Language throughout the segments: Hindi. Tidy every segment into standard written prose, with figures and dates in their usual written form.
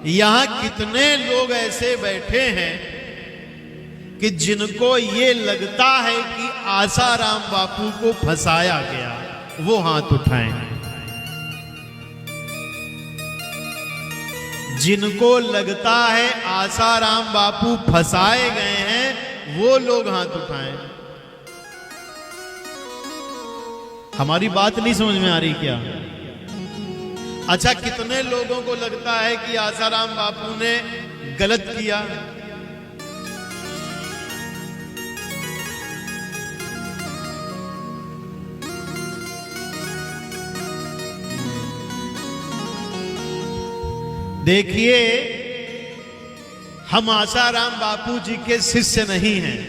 यहां कितने लोग ऐसे बैठे हैं कि जिनको ये लगता है कि आसाराम बापू को फंसाया गया, वो हाथ उठाएं। जिनको लगता है आसाराम बापू फंसाए गए हैं, वो लोग हाथ उठाएं। हमारी बात नहीं समझ में आ रही क्या? अच्छा, कितने लोगों को लगता है कि आसाराम बापू ने गलत किया? देखिए, हम आसाराम बापू जी के शिष्य नहीं हैं,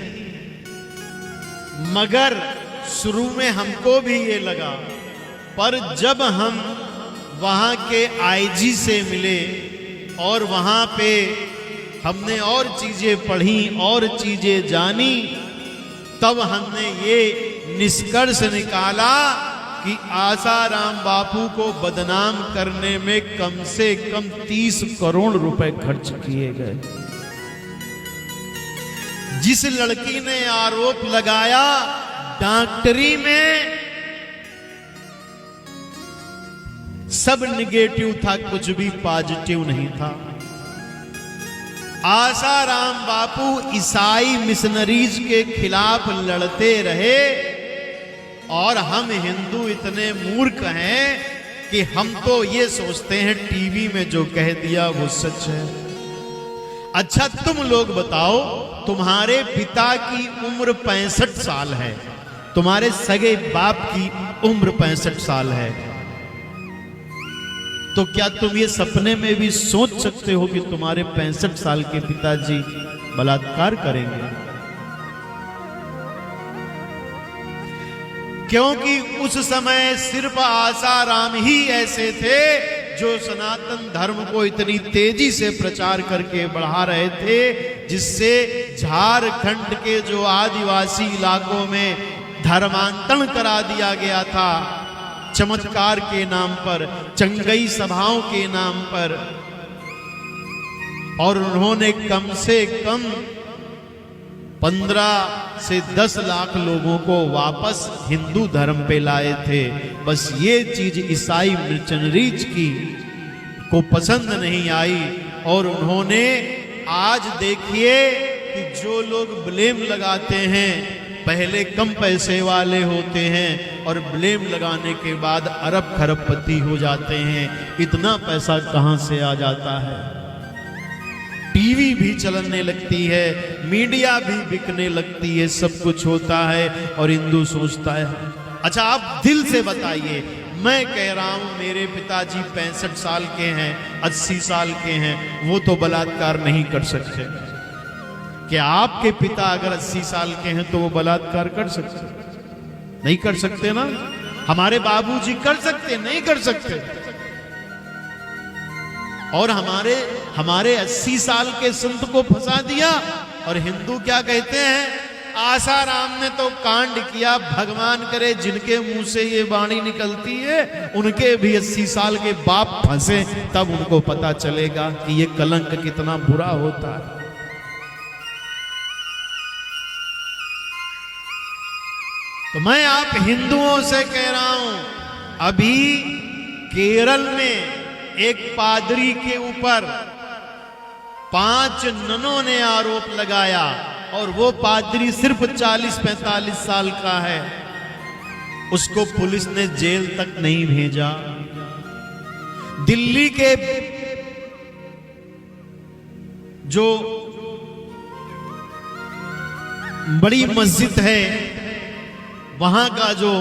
मगर शुरू में हमको भी ये लगा, पर जब हम वहां के आईजी से मिले और वहां पे हमने और चीजें पढ़ी और चीजें जानी, तब हमने ये निष्कर्ष निकाला कि आसाराम बापू को बदनाम करने में कम से कम 30 करोड़ रुपए खर्च किए गए। जिस लड़की ने आरोप लगाया डॉक्टरी में सब निगेटिव था, कुछ भी पॉजिटिव नहीं था। आसाराम बापू ईसाई मिशनरीज के खिलाफ लड़ते रहे और हम हिंदू इतने मूर्ख हैं कि हम तो ये सोचते हैं टीवी में जो कह दिया वो सच है। अच्छा, तुम लोग बताओ, तुम्हारे पिता की उम्र 65 साल है, तुम्हारे सगे बाप की उम्र 65 साल है, तो क्या तुम ये सपने में भी सोच सकते हो कि तुम्हारे 65 साल के पिताजी बलात्कार करेंगे? क्योंकि उस समय सिर्फ आसाराम ही ऐसे थे जो सनातन धर्म को इतनी तेजी से प्रचार करके बढ़ा रहे थे, जिससे झारखंड के जो आदिवासी इलाकों में धर्मांतरण करा दिया गया था, चमत्कार के नाम पर, चंगई सभाओं के नाम पर, और उन्होंने कम से कम 15 से 10 लाख लोगों को वापस हिंदू धर्म पे लाए थे। बस ये चीज ईसाई मिशनरीज की को पसंद नहीं आई, और उन्होंने, आज देखिए कि जो लोग ब्लेम लगाते हैं पहले कम पैसे वाले होते हैं और ब्लेम लगाने के बाद अरब खरबपति हो जाते हैं। इतना पैसा कहां से आ जाता है? टीवी भी चलने लगती है, मीडिया भी बिकने लगती है, सब कुछ होता है और हिंदू सोचता है। अच्छा, आप दिल से बताइए, मैं कह रहा हूं मेरे पिताजी 65 साल के हैं, 80 साल के हैं, वो तो बलात्कार नहीं कर सकते। क्या आपके पिता अगर 80 साल के हैं तो वो बलात्कार कर सकते? नहीं कर सकते ना। हमारे बाबूजी कर सकते? नहीं कर सकते। और हमारे 80 साल के संत को फंसा दिया। और हिंदू क्या कहते हैं? आसाराम ने तो कांड किया, भगवान करे जिनके मुंह से ये वाणी निकलती है उनके भी 80 साल के बाप फंसे, तब उनको पता चलेगा कि ये कलंक कितना बुरा होता है। तो मैं आप हिंदुओं से कह रहा हूं, अभी केरल में एक पादरी के ऊपर 5 ननों ने आरोप लगाया और वो पादरी सिर्फ 40-45 साल का है। उसको पुलिस ने जेल तक नहीं भेजा। दिल्ली के जो बड़ी मस्जिद है, वहां का जो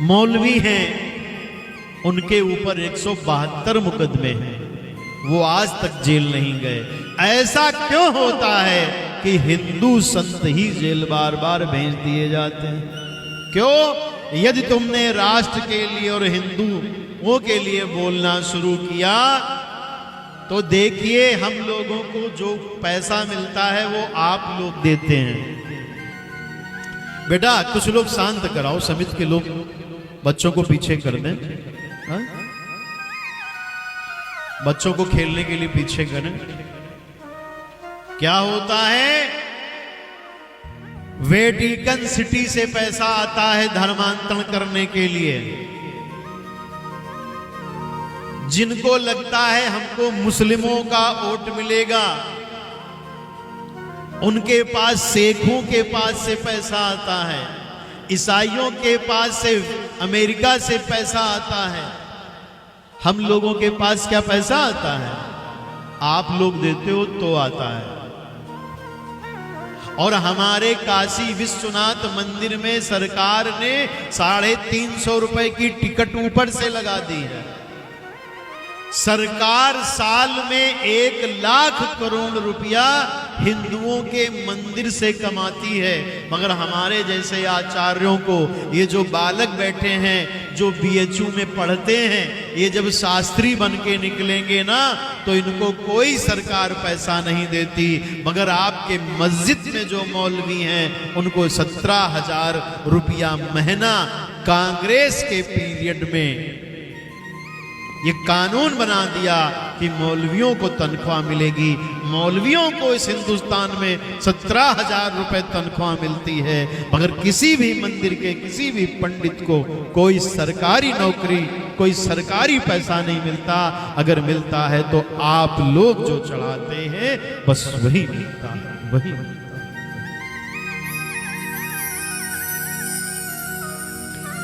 मौलवी हैं, उनके ऊपर 172 मुकदमे हैं, वो आज तक जेल नहीं गए। ऐसा क्यों होता है कि हिंदू संत ही जेल बार बार भेज दिए जाते हैं? क्यों? यदि तुमने राष्ट्र के लिए और हिंदुओं के लिए बोलना शुरू किया तो देखिए, हम लोगों को जो पैसा मिलता है वो आप लोग देते हैं। बेटा, कुछ लोग शांत कराओ, समिति के लोग बच्चों को पीछे कर दें। बच्चों को खेलने के लिए पीछे करें। क्या होता है, वेटिकन सिटी से पैसा आता है धर्मांतरण करने के लिए। जिनको लगता है हमको मुस्लिमों का वोट मिलेगा, उनके पास शेखों के पास से पैसा आता है, ईसाइयों के पास से, अमेरिका से पैसा आता है। हम लोगों के पास क्या पैसा आता है? आप लोग देते हो तो आता है। और हमारे काशी विश्वनाथ मंदिर में सरकार ने 350 रुपए की टिकट ऊपर से लगा दी है। सरकार साल में 1 लाख करोड़ रुपया हिंदुओं के मंदिर से कमाती है, मगर हमारे जैसे आचार्यों को, ये जो बालक बैठे हैं जो बीएचयू में पढ़ते हैं, ये जब शास्त्री बन के निकलेंगे ना तो इनको कोई सरकार पैसा नहीं देती। मगर आपके मस्जिद में जो मौलवी हैं उनको 17,000 रुपया महीना कांग्रेस के पीरियड में ये कानून बना दिया कि मौलवियों को तनख्वाह मिलेगी। मौलवियों को इस हिंदुस्तान में 17,000 रुपए तनख्वाह मिलती है, मगर किसी भी मंदिर के किसी भी पंडित को कोई सरकारी नौकरी, कोई सरकारी पैसा नहीं मिलता। अगर मिलता है तो आप लोग जो चढ़ाते हैं बस वही मिलता है, वही।